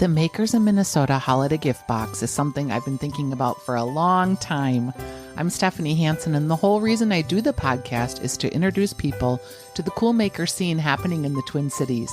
The Makers in Minnesota holiday gift box is something I've been thinking about for a long time. I'm Stephanie Hansen, and the whole reason I do the podcast is to introduce people to the cool maker scene happening in the Twin Cities.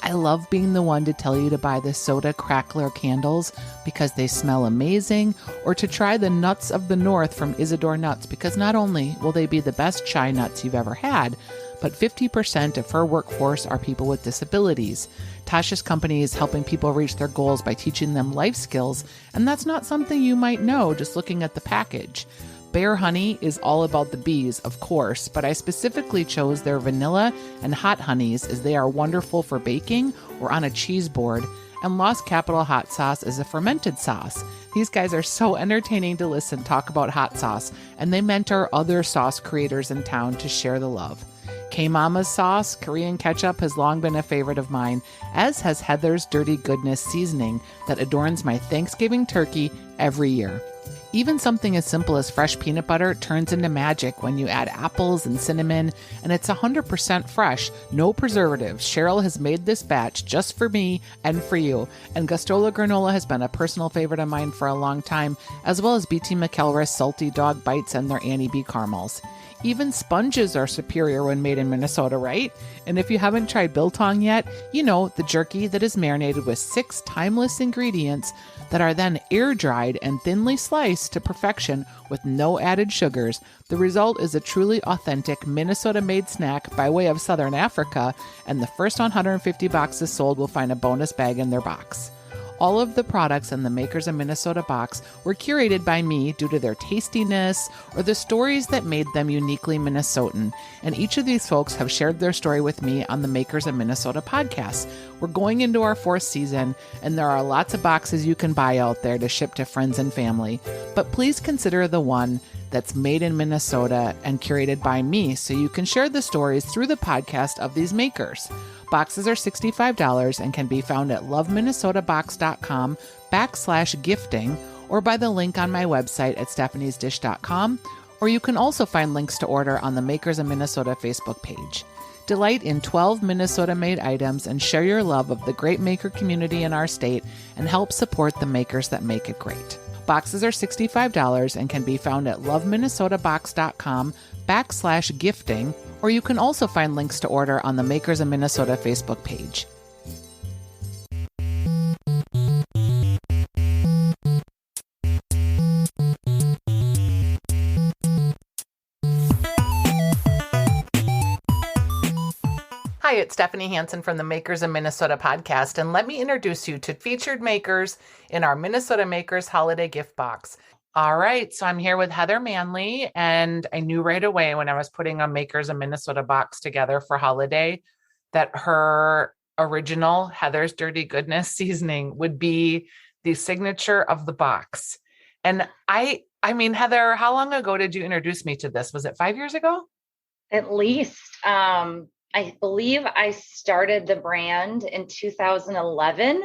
I love being the one to tell you to buy the soda crackler candles because they smell amazing, or to try the nuts of the north from Isadore Nuts because not only will they be the best chai nuts you've ever had, but 50% of her workforce are people with disabilities. Tasha's company is helping people reach their goals by teaching them life skills, and that's not something you might know just looking at the package. Bear Honey is all about the bees, of course, but I specifically chose their vanilla and hot honeys as they are wonderful for baking or on a cheese board. And Lost Capital Hot Sauce is a fermented sauce. These guys are so entertaining to listen talk about hot sauce, and they mentor other sauce creators in town to share the love. K-Mama's sauce, Korean ketchup, has long been a favorite of mine, as has Heather's Dirty Goodness seasoning that adorns my Thanksgiving turkey every year. Even something as simple as fresh peanut butter turns into magic when you add apples and cinnamon, and it's 100% fresh, no preservatives. Cheryl has made this batch just for me and for you, and Gustola granola has been a personal favorite of mine for a long time, as well as BT McElrath's Salty Dog Bites and their Annie B caramels. Even sponges are superior when made in Minnesota, right? And if you haven't tried biltong yet, you know, the jerky that is marinated with 6 timeless ingredients that are then air-dried and thinly sliced to perfection with no added sugars. The result is a truly authentic Minnesota-made snack by way of Southern Africa, and the first 150 boxes sold will find a bonus bag in their box. All of the products in the Makers of Minnesota box were curated by me due to their tastiness or the stories that made them uniquely Minnesotan. And each of these folks have shared their story with me on the Makers of Minnesota podcast. We're going into our 4th season, and there are lots of boxes you can buy out there to ship to friends and family. But please consider the one that's made in Minnesota and curated by me so you can share the stories through the podcast of these makers. Boxes are $65 and can be found at loveminnesotabox.com/gifting or by the link on my website at stephaniesdish.com, or you can also find links to order on the Makers of Minnesota Facebook page. Delight in 12 Minnesota-made items and share your love of the great maker community in our state and help support the makers that make it great. Boxes are $65 and can be found at loveminnesotabox.com/gifting, or you can also find links to order on the Makers of Minnesota Facebook page. Hi, it's Stephanie Hansen from the Makers of Minnesota podcast, and let me introduce you to featured makers in our Minnesota Makers Holiday Gift Box. All right, so I'm here with Heather Manley, and I knew right away when I was putting a Makers of Minnesota box together for holiday that her original Heather's Dirty Goodness seasoning would be the signature of the box. And I mean, Heather, how long ago did you introduce me to this? Was it 5 years ago? At least. I believe I started the brand in 2011,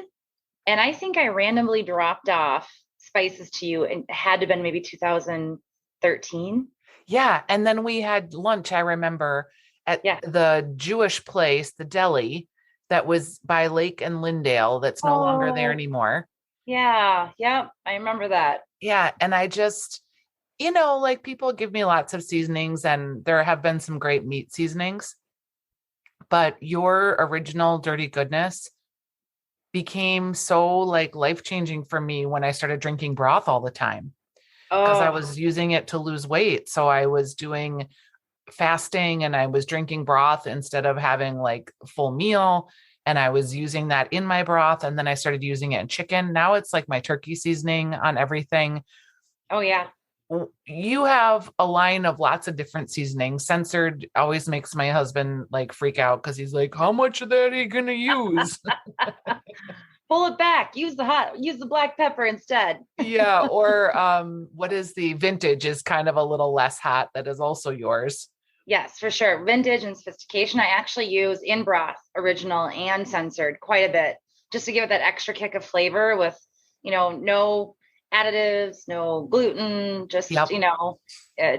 and I think I randomly dropped off spices to you, and it had to have been maybe 2013. Yeah. And then we had lunch, I remember, at the Jewish place, the deli that was by Lake and Lindale that's no longer there anymore. Yeah. Yep. I remember that. Yeah. And I just, like people give me lots of seasonings, and there have been some great meat seasonings, but your original Dirty Goodness became so like life-changing for me when I started drinking broth all the time, because I was using it to lose weight. So I was doing fasting and I was drinking broth instead of having like a full meal. And I was using that in my broth. And then I started using it in chicken. Now it's like my turkey seasoning on everything. Oh yeah. You have a line of lots of different seasonings. Censored always makes my husband like freak out because he's like, how much of that are you going to use? Pull it back. Use the black pepper instead. Yeah. Or what is the vintage is kind of a little less hot. That is also yours. Yes, for sure. Vintage and sophistication. I actually use in broth, original and censored quite a bit, just to give it that extra kick of flavor with, no additives, no gluten, just,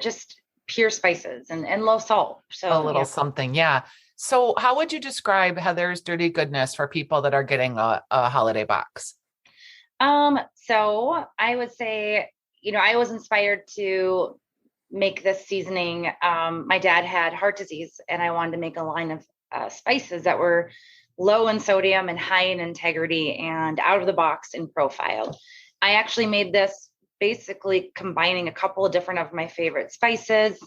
just pure spices and low salt. So a little something. Yeah. So how would you describe Heather's Dirty Goodness for people that are getting a holiday box? So I would say, I was inspired to make this seasoning. My dad had heart disease, and I wanted to make a line of spices that were low in sodium and high in integrity and out of the box in profile. I actually made this basically combining a couple of different of my favorite spices,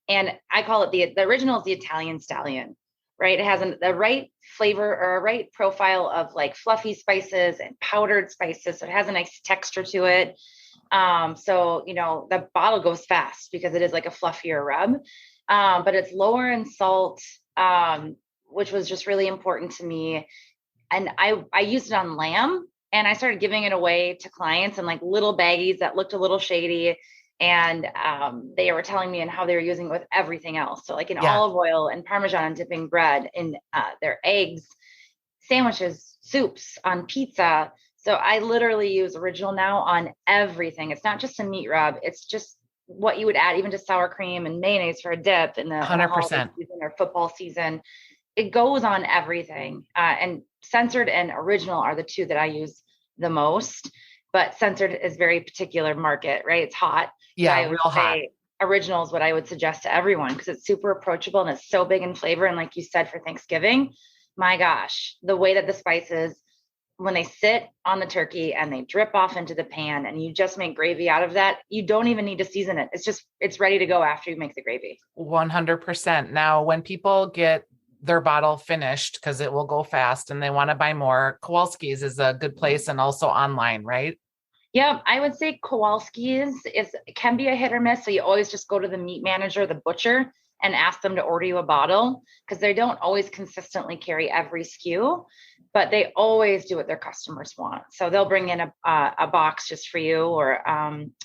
and I call it the original is the Italian Stallion, right? It has the right flavor or a right profile of like fluffy spices and powdered spices, so it has a nice texture to it. So the bottle goes fast because it is like a fluffier rub, but it's lower in salt, which was just really important to me. And I used it on lamb, and I started giving it away to clients in like little baggies that looked a little shady. And they were telling me and how they were using it with everything else. So like in olive oil and Parmesan and dipping bread in their eggs, sandwiches, soups, on pizza. So I literally use original now on everything. It's not just a meat rub. It's just what you would add even to sour cream and mayonnaise for a dip in the 100% season or football season. It goes on everything. And censored and original are the two that I use the most. But censored is very particular market, right? It's hot. Yeah, real hot. Original is what I would suggest to everyone because it's super approachable and it's so big in flavor. And like you said, for Thanksgiving, my gosh, the way that the spices, when they sit on the turkey and they drip off into the pan and you just make gravy out of that, you don't even need to season it. It's ready to go after you make the gravy. 100%. Now, when people get their bottle finished, because it will go fast and they want to buy more, Kowalski's is a good place, and also online, right? Yeah, I would say Kowalski's can be a hit or miss. So you always just go to the meat manager, the butcher, and ask them to order you a bottle because they don't always consistently carry every SKU, but they always do what their customers want. So they'll bring in a box just for you, or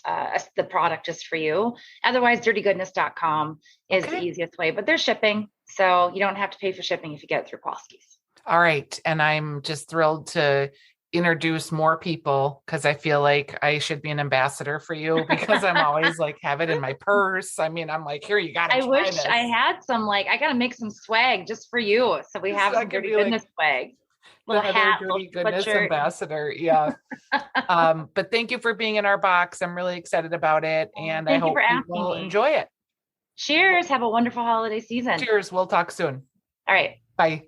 the product just for you. Otherwise, dirtygoodness.com is the easiest way, but there's shipping. So you don't have to pay for shipping if you get it through Kowalski's. All right. And I'm just thrilled to introduce more people because I feel like I should be an ambassador for you because I'm always like have it in my purse. I mean, I'm like, here, you got to try wish this. I had some, I got to make some swag just for you. So we have some Dirty Goodness swag. Little hat, Dirty Goodness ambassador. Yeah. But thank you for being in our box. I'm really excited about it. And I hope people enjoy it. Cheers. Have a wonderful holiday season. Cheers. We'll talk soon. All right. Bye.